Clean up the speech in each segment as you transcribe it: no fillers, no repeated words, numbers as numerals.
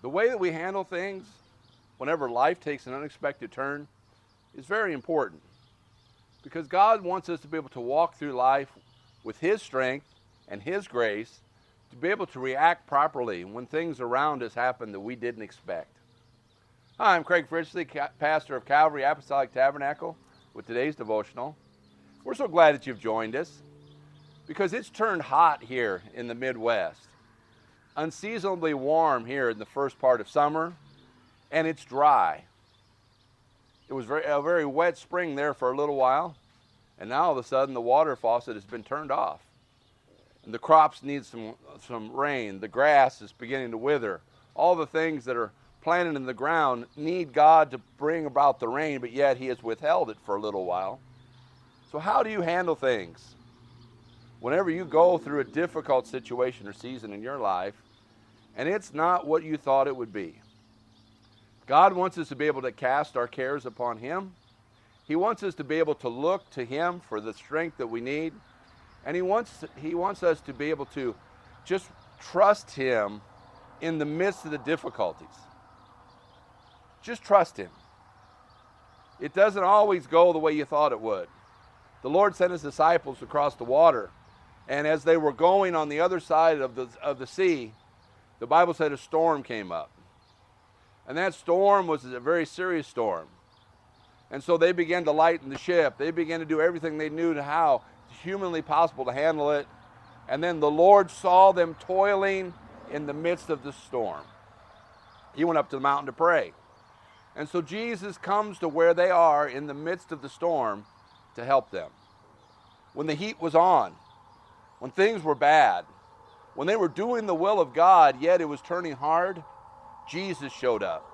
The way that we handle things whenever life takes an unexpected turn is very important, because God wants us to be able to walk through life with His strength and His grace to be able to react properly when things around us happen that we didn't expect. Hi, I'm Craig Fritchley, pastor of Calvary, Apostolic, Tabernacle, with today's devotional. We're so glad that you've joined us, because it's turned hot here in the Midwest. Unseasonably warm here in the first part of summer, and it's dry. It was a very wet spring there for a little while, and now all of a sudden the water faucet has been turned off. And the crops need some rain. The grass is beginning to wither. All the things that are planted in the ground need God to bring about the rain, but yet He has withheld it for a little while. So how do you handle things whenever you go through a difficult situation or season in your life and it's not what you thought it would be? God wants us to be able to cast our cares upon Him. He wants us to be able to look to Him for the strength that we need. And He wants us to be able to just trust Him in the midst of the difficulties. Just trust Him. It doesn't always go the way you thought it would. The Lord sent His disciples across the water, and as they were going on the other side of the sea, the Bible said a storm came up. And that storm was a very serious storm. And so they began to lighten the ship. They began to do everything they knew to how humanly possible to handle it. And then the Lord saw them toiling in the midst of the storm. He went up to the mountain to pray. And so Jesus comes to where they are in the midst of the storm to help them. When the heat was on, when things were bad, when they were doing the will of God, yet it was turning hard, Jesus showed up.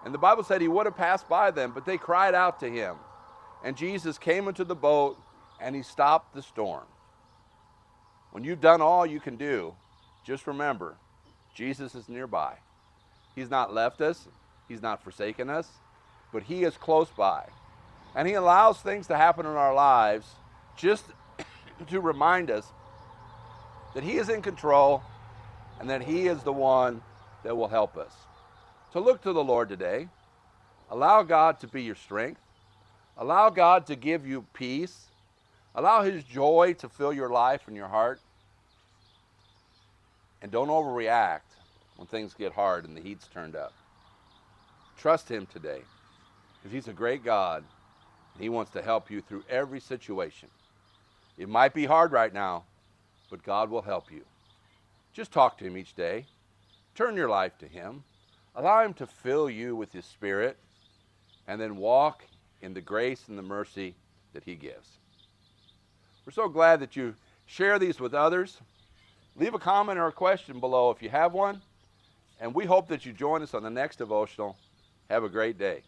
And the Bible said He would have passed by them, but they cried out to Him. And Jesus came into the boat and He stopped the storm. When you've done all you can do, just remember, Jesus is nearby. He's not left us. He's not forsaken us, but He is close by. And He allows things to happen in our lives just to remind us that He is in control and that He is the one that will help us. So look to the Lord today. Allow God to be your strength. Allow God to give you peace. Allow His joy to fill your life and your heart. And don't overreact when things get hard and the heat's turned up. Trust Him today, because He's a great God, and He wants to help you through every situation. It might be hard right now, but God will help you. Just talk to Him each day. Turn your life to Him. Allow Him to fill you with His Spirit, and then walk in the grace and the mercy that He gives. We're so glad that you share these with others. Leave a comment or a question below if you have one, and we hope that you join us on the next devotional. Have a great day.